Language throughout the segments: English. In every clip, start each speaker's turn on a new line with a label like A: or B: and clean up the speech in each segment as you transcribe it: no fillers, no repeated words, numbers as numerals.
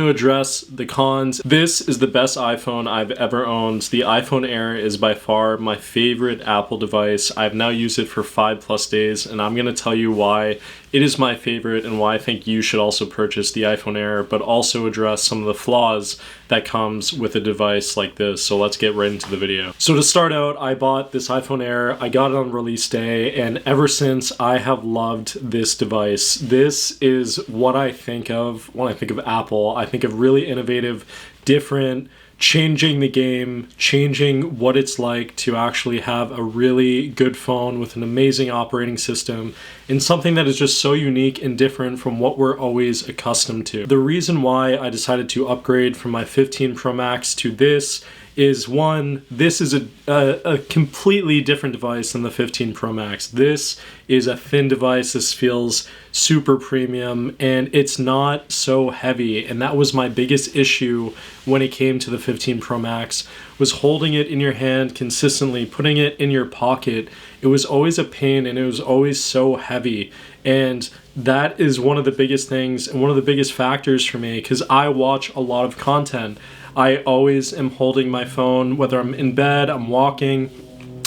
A: to address the cons. This is the best iPhone I've ever owned. The iPhone Air is by far my favorite Apple device. I've now used it for 5+ days, and I'm going to tell you why it is my favorite and why I think you should also purchase the iPhone Air, but also address some of the flaws that comes with a device like this. So let's get right into the video. So to start out, I bought this iPhone Air. I got it on release day, and ever since I have loved this device. This is what I think of when I think of Apple. I think of really innovative, different, changing the game, changing what it's like to actually have a really good phone with an amazing operating system and something that is just so unique and different from what we're always accustomed to. The reason why I decided to upgrade from my 15 Pro Max to this is, one, this is a completely different device than the 15 Pro Max. This is a thin device. This feels super premium, and it's not so heavy. And that was my biggest issue when it came to the 15 Pro Max, was holding it in your hand consistently, putting it in your pocket. It was always a pain, and it was always so heavy. And that is one of the biggest things and one of the biggest factors for me, because I watch a lot of content. I always am holding my phone, whether I'm in bed, I'm walking.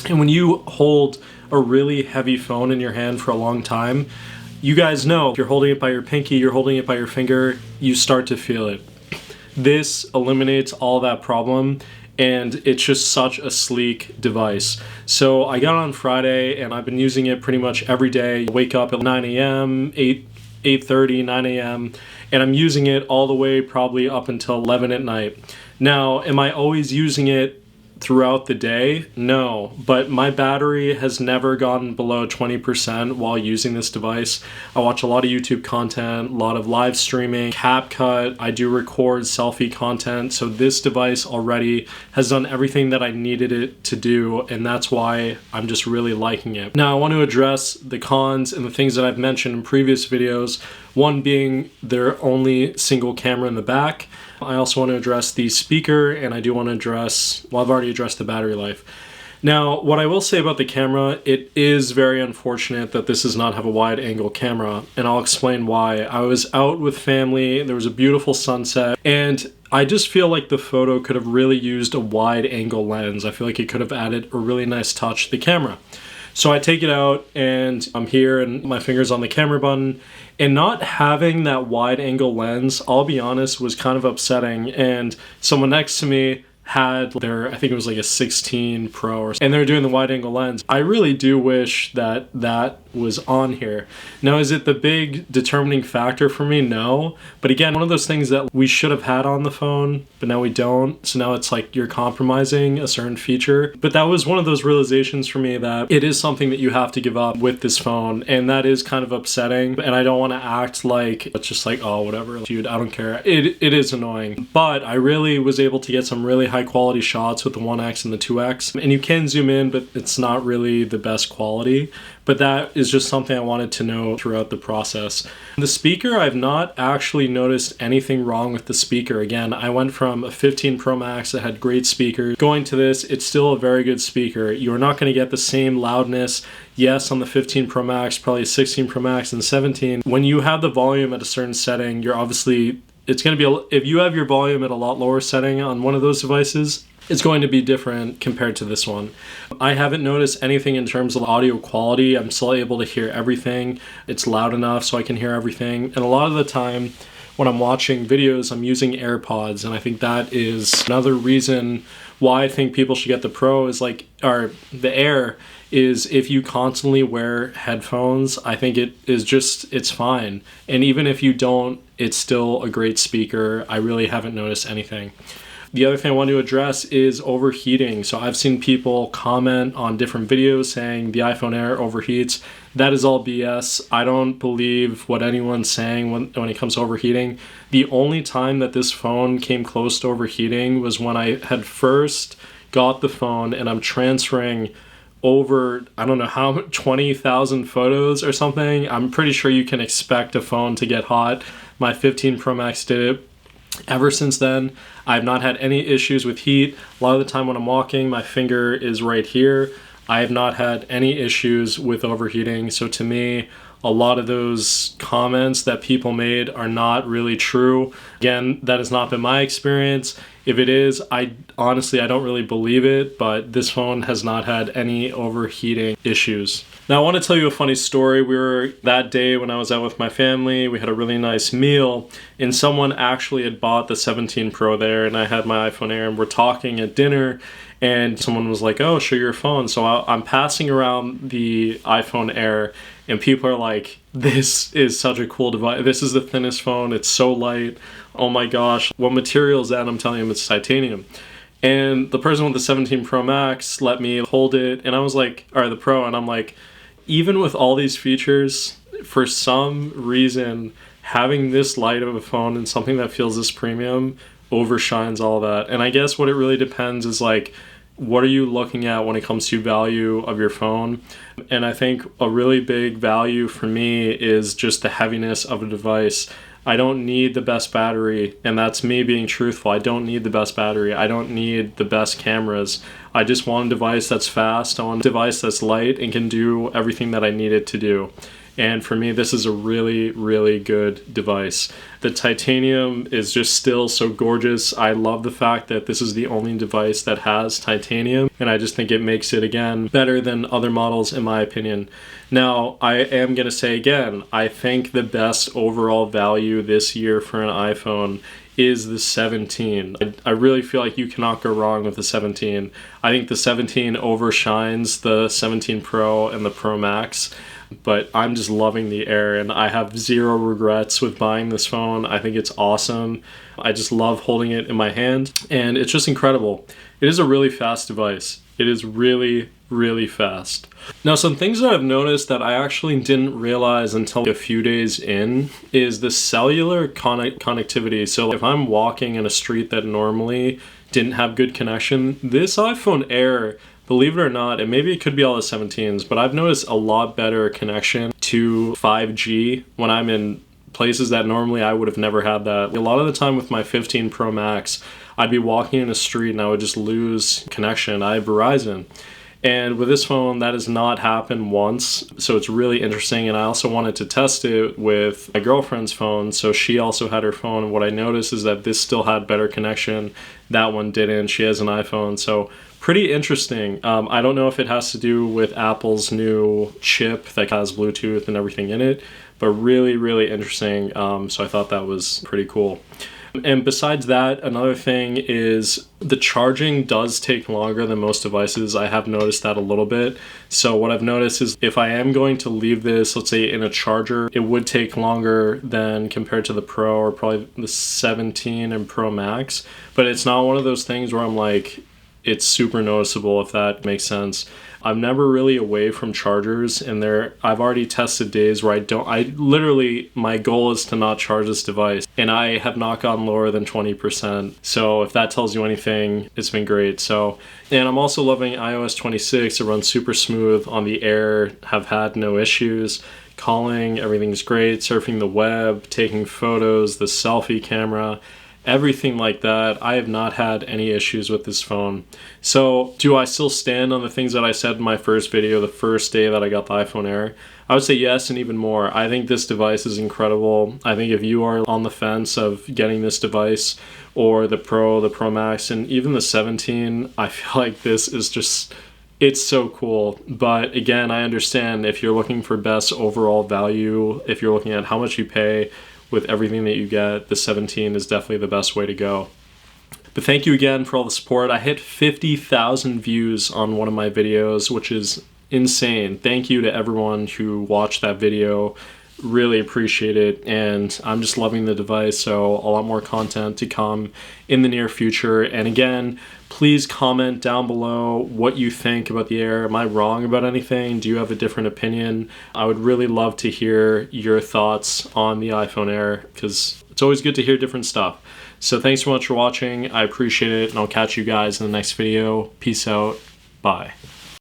A: And when you hold a really heavy phone in your hand for a long time, you guys know if you're holding it by your pinky, you're holding it by your finger, you start to feel it. This eliminates all that problem, and it's just such a sleek device. So I got it on Friday, and I've been using it pretty much every day. I wake up at 9 a.m., 8:30, 9 a.m., and I'm using it all the way probably up until 11 at night. Now, am I always using it throughout the day? No, but my battery has never gone below 20% while using this device. I watch a lot of YouTube content, a lot of live streaming, CapCut. I do record selfie content, so this device already has done everything that I needed it to do, and that's why I'm just really liking it. Now, I want to address the cons and the things that I've mentioned in previous videos, one being their only single camera in the back. I also want to address the speaker, and I do want to address, well, I've already addressed the battery life. Now, what I will say about the camera, it is very unfortunate that this does not have a wide angle camera, and I'll explain why. I was out with family, there was a beautiful sunset, and I just feel like the photo could have really used a wide angle lens. I feel like it could have added a really nice touch to the camera. So I take it out, and I'm here, and my finger's on the camera button, and not having that wide angle lens, I'll be honest, was kind of upsetting. And someone next to me had their, I think it was like a 16 Pro, and they're doing the wide angle lens. I really do wish that that was on here. Now, is it the big determining factor for me? No. But again, one of those things that we should have had on the phone, but now we don't. So now it's like you're compromising a certain feature. But that was one of those realizations for me that it is something that you have to give up with this phone. And that is kind of upsetting. And I don't want to act like it's just like, oh, whatever, dude, I don't care. It is annoying. But I really was able to get some really high quality shots with the 1X and the 2X. And you can zoom in, but it's not really the best quality. But that is just something I wanted to know throughout the process. The speaker, I've not actually noticed anything wrong with the speaker. Again, I went from a 15 Pro Max that had great speakers. Going to this, it's still a very good speaker. You're not going to get the same loudness. Yes, on the 15 Pro Max, probably 16 Pro Max and 17. When you have the volume at a certain setting, you're obviously, it's going to be, if you have your volume at a lot lower setting on one of those devices, it's going to be different compared to this one. I haven't noticed anything in terms of audio quality. I'm still able to hear everything. It's loud enough so I can hear everything. And a lot of the time when I'm watching videos, I'm using AirPods. And I think that is another reason why I think people should get the Pro is like, or the Air, is if you constantly wear headphones, I think it is just, it's fine. And even if you don't, it's still a great speaker. I really haven't noticed anything. The other thing I want to address is overheating. So I've seen people comment on different videos saying the iPhone Air overheats. That is all BS. I don't believe what anyone's saying when it comes to overheating. The only time that this phone came close to overheating was when I had first got the phone and I'm transferring over, I don't know how, 20,000 photos or something. I'm pretty sure you can expect a phone to get hot. My 15 Pro Max did it. Ever since then, I've not had any issues with heat. A lot of the time when I'm walking, my finger is right here. I have not had any issues with overheating. So to me, a lot of those comments that people made are not really true. Again, that has not been my experience. If it is, I don't really believe it, but this phone has not had any overheating issues. Now I want to tell you a funny story. That day when I was out with my family, we had a really nice meal, and someone actually had bought the 17 Pro there, and I had my iPhone Air, and we're talking at dinner, and someone was like, oh, show your phone. So I'm passing around the iPhone Air, and people are like, this is such a cool device. This is the thinnest phone. It's so light. Oh my gosh. What material is that? I'm telling them it's titanium. And the person with the 17 Pro Max let me hold it, and I was like, or the Pro, and I'm like, even with all these features, for some reason, having this light of a phone and something that feels this premium overshines all that. And I guess what it really depends is like, what are you looking at when it comes to value of your phone? And I think a really big value for me is just the heaviness of a device. I don't need the best battery, and that's me being truthful. I don't need the best battery. I don't need the best cameras. I just want a device that's fast. I want a device that's light and can do everything that I need it to do. And for me, this is a really, really good device. The titanium is just still so gorgeous. I love the fact that this is the only device that has titanium, and I just think it makes it, again, better than other models in my opinion. Now, I am going to say again, I think the best overall value this year for an iPhone is the 17. I really feel like you cannot go wrong with the 17. I think the 17 overshines the 17 Pro and the Pro Max. But I'm just loving the Air, and I have zero regrets with buying this phone. I think it's awesome. I just love holding it in my hand, and it's just incredible. It is a really fast device. It is really, really fast. Now, some things that I've noticed that I actually didn't realize until a few days in is the cellular connectivity. So if I'm walking in a street that normally didn't have good connection, this iPhone Air, believe it or not, and maybe it could be all the 17s, but I've noticed a lot better connection to 5G when I'm in places that normally I would have never had that. A lot of the time with my 15 Pro Max, I'd be walking in a street and I would just lose connection. I have Verizon. And with this phone, that has not happened once, so it's really interesting. And I also wanted to test it with my girlfriend's phone, so she also had her phone. And what I noticed is that this still had better connection. That one didn't. She has an iPhone, so pretty interesting. I don't know if it has to do with Apple's new chip that has Bluetooth and everything in it, but really, really interesting. So I thought that was pretty cool. And besides that, another thing is the charging does take longer than most devices. I have noticed that a little bit. So what I've noticed is if I am going to leave this, let's say in a charger, it would take longer than compared to the Pro or probably the 17 and Pro Max. But it's not one of those things where I'm like, it's super noticeable, if that makes sense. I'm never really away from chargers, and I've already tested days where my goal is to not charge this device, and I have not gone lower than 20%. So if that tells you anything, it's been great. And I'm also loving iOS 26. It runs super smooth on the Air, have had no issues. Calling, everything's great. Surfing the web, taking photos, the selfie camera, everything like that. I have not had any issues with this phone. So do I still stand on the things that I said in my first video, the first day that I got the iPhone Air? I would say yes, and even more. I think this device is incredible. I think if you are on the fence of getting this device or the Pro Max, and even the 17, I feel like this is just, it's so cool. But again, I understand if you're looking for best overall value, if you're looking at how much you pay with everything that you get, the 17 is definitely the best way to go. But thank you again for all the support. I hit 50,000 views on one of my videos, which is insane. Thank you to everyone who watched that video. Really appreciate it, and I'm just loving the device, so a lot more content to come in the near future. And again, please comment down below what you think about the Air. Am I wrong about anything? Do you have a different opinion? I would really love to hear your thoughts on the iPhone Air, because it's always good to hear different stuff. So thanks so much for watching. I appreciate it, and I'll catch you guys in the next video. Peace out. Bye.